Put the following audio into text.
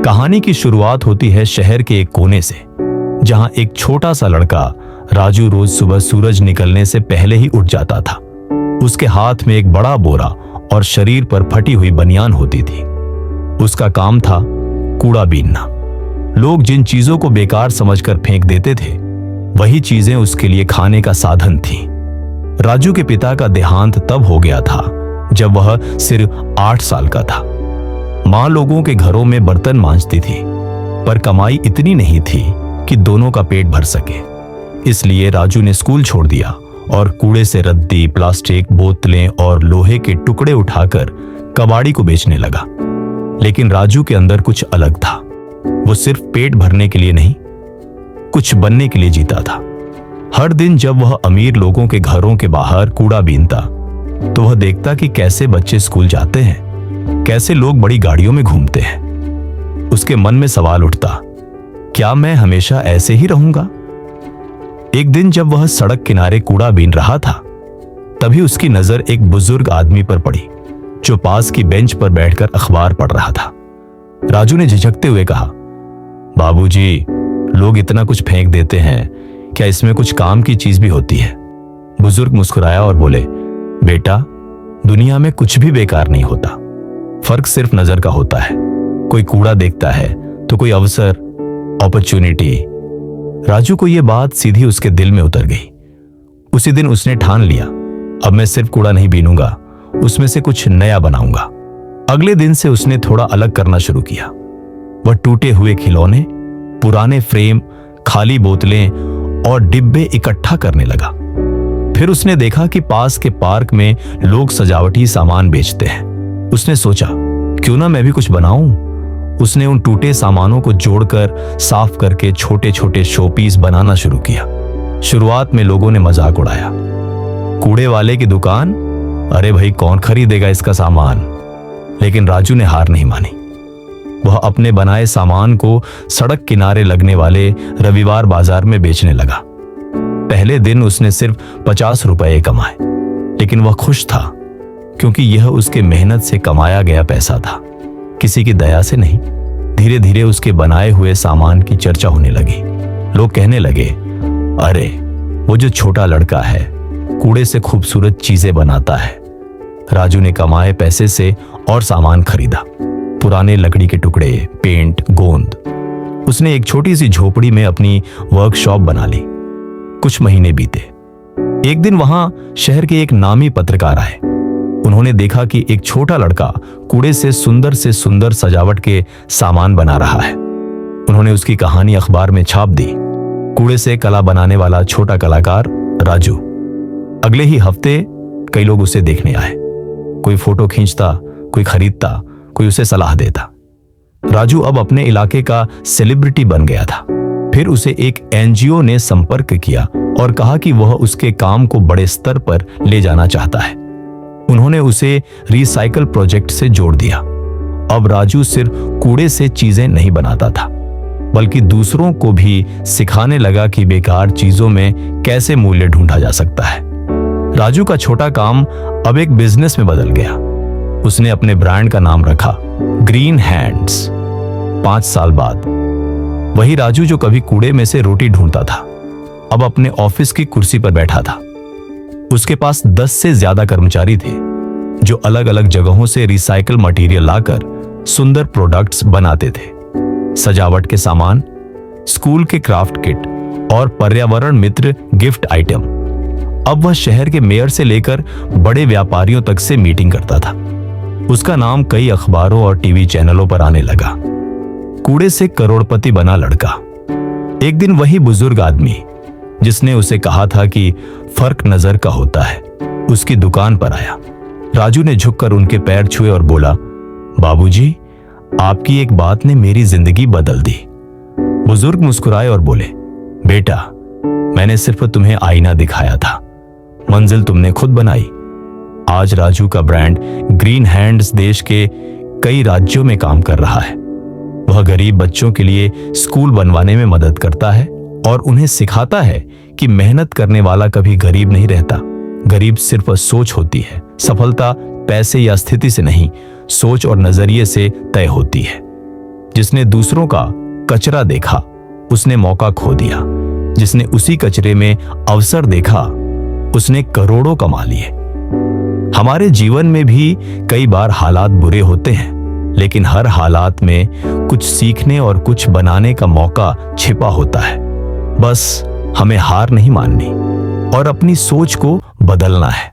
कहानी की शुरुआत होती है शहर के एक कोने से, जहां एक छोटा सा लड़का राजू रोज सुबह सूरज निकलने से पहले ही उठ जाता था। उसके हाथ में एक बड़ा बोरा और शरीर पर फटी हुई बनियान होती थी। उसका काम था कूड़ा बीनना। लोग जिन चीजों को बेकार समझकर फेंक देते थे, वही चीजें उसके लिए खाने का साधन थी। राजू के पिता का देहांत तब हो गया था जब वह सिर्फ 8 साल का था। मां लोगों के घरों में बर्तन मांजती थी, पर कमाई इतनी नहीं थी कि दोनों का पेट भर सके। इसलिए राजू ने स्कूल छोड़ दिया और कूड़े से रद्दी, प्लास्टिक, बोतलें और लोहे के टुकड़े उठाकर कबाड़ी को बेचने लगा। लेकिन राजू के अंदर कुछ अलग था। वो सिर्फ पेट भरने के लिए नहीं, कुछ बनने के लिए जीता था। हर दिन जब वह अमीर लोगों के घरों के बाहर कूड़ा बीनता, तो वह देखता कि कैसे बच्चे स्कूल जाते हैं, कैसे लोग बड़ी गाड़ियों में घूमते हैं। उसके मन में सवाल उठता, क्या मैं हमेशा ऐसे ही रहूंगा? एक दिन जब वह सड़क किनारे कूड़ा बीन रहा था, तभी उसकी नजर एक बुजुर्ग आदमी पर पड़ी, जो पास की बेंच पर बैठकर अखबार पढ़ रहा था। राजू ने झिझकते हुए कहा, बाबूजी, लोग इतना कुछ फेंक देते हैं, क्या इसमें कुछ काम की चीज भी होती है? बुजुर्ग मुस्कुराया और बोले, बेटा, दुनिया में कुछ भी बेकार नहीं होता। फर्क सिर्फ नजर का होता है। कोई कूड़ा देखता है तो कोई अवसर, अपॉर्चुनिटी। राजू को यह बात सीधी उसके दिल में उतर गई। उसी दिन उसने ठान लिया, अब मैं सिर्फ कूड़ा नहीं बीनूंगा, उसमें से कुछ नया बनाऊंगा। अगले दिन से उसने थोड़ा अलग करना शुरू किया। वह टूटे हुए खिलौने, पुराने फ्रेम, खाली बोतलें और डिब्बे इकट्ठा करने लगा। फिर उसने देखा कि पास के पार्क में लोग सजावटी सामान बेचते हैं। उसने सोचा, क्यों ना मैं भी कुछ बनाऊं। उसने उन टूटे सामानों को जोड़कर, साफ करके छोटे छोटे शोपीस बनाना शुरू किया। शुरुआत में लोगों ने मजाक उड़ाया, कूड़े वाले की दुकान, अरे भाई कौन खरीदेगा इसका सामान। लेकिन राजू ने हार नहीं मानी। वह अपने बनाए सामान को सड़क किनारे लगने वाले रविवार बाजार में बेचने लगा। पहले दिन उसने सिर्फ 50 रुपए कमाए, लेकिन वह खुश था, क्योंकि यह उसके मेहनत से कमाया गया पैसा था, किसी की दया से नहीं। धीरे धीरे उसके बनाए हुए सामान की चर्चा होने लगी। लोग कहने लगे, अरे वो जो छोटा लड़का है, कूड़े से खूबसूरत चीजें बनाता है। राजू ने कमाए पैसे से और सामान खरीदा, पुराने लकड़ी के टुकड़े, पेंट, गोंद। उसने एक छोटी सी झोपड़ी में अपनी वर्कशॉप बना ली। कुछ महीने बीते। एक दिन वहां शहर के एक नामी पत्रकार आए। उन्होंने देखा कि एक छोटा लड़का कूड़े से सुंदर सजावट के सामान बना रहा है। उन्होंने उसकी कहानी अखबार में छाप दी, कूड़े से कला बनाने वाला छोटा कलाकार राजू। अगले ही हफ्ते कई लोग उसे देखने आए। कोई फोटो खींचता, कोई खरीदता, कोई उसे सलाह देता। राजू अब अपने इलाके का सेलिब्रिटी बन गया था। फिर उसे एक एनजीओ ने संपर्क किया और कहा कि वह उसके काम को बड़े स्तर पर ले जाना चाहता है। उन्होंने उसे रिसाइकल प्रोजेक्ट से जोड़ दिया। अब राजू सिर्फ कूड़े से चीजें नहीं बनाता था, बल्कि दूसरों को भी सिखाने लगा कि बेकार चीजों में कैसे मूल्य ढूंढा जा सकता है। राजू का छोटा काम अब एक बिजनेस में बदल गया। उसने अपने ब्रांड का नाम रखा ग्रीन हैंड्स। 5 साल बाद वही राजू जो कभी कूड़े में से रोटी ढूंढता था, अब अपने ऑफिस की कुर्सी पर बैठा था। उसके पास 10 से ज्यादा कर्मचारी थे, जो अलग अलग जगहों से रिसाइकल मटेरियल लाकर सुंदर प्रोडक्ट्स बनाते थे। सजावट के सामान, स्कूल के क्राफ्ट किट और पर्यावरण मित्र गिफ्ट आइटम। अब वह शहर के मेयर से लेकर बड़े व्यापारियों तक से मीटिंग करता था। उसका नाम कई अखबारों और टीवी चैनलों पर आने लगा, कूड़े से करोड़पति बना लड़का। एक दिन वही बुजुर्ग आदमी जिसने उसे कहा था कि फर्क नजर का होता है, उसकी दुकान पर आया। राजू ने झुककर उनके पैर छुए और बोला, बाबूजी, आपकी एक बात ने मेरी जिंदगी बदल दी। बुजुर्ग मुस्कुराए और बोले, बेटा, मैंने सिर्फ तुम्हें आईना दिखाया था, मंजिल तुमने खुद बनाई। आज राजू का ब्रांड ग्रीन हैंड्स देश के कई राज्यों में काम कर रहा है। वह गरीब बच्चों के लिए स्कूल बनवाने में मदद करता है और उन्हें सिखाता है कि मेहनत करने वाला कभी गरीब नहीं रहता। गरीब सिर्फ सोच होती है। सफलता पैसे या स्थिति से नहीं, सोच और नजरिए से तय होती है। जिसने दूसरों का कचरा देखा उसने मौका खो दिया, जिसने उसी कचरे में अवसर देखा उसने करोड़ों कमा लिए। हमारे जीवन में भी कई बार हालात बुरे होते हैं, लेकिन हर हालात में कुछ सीखने और कुछ बनाने का मौका छिपा होता है। बस हमें हार नहीं माननी और अपनी सोच को बदलना है।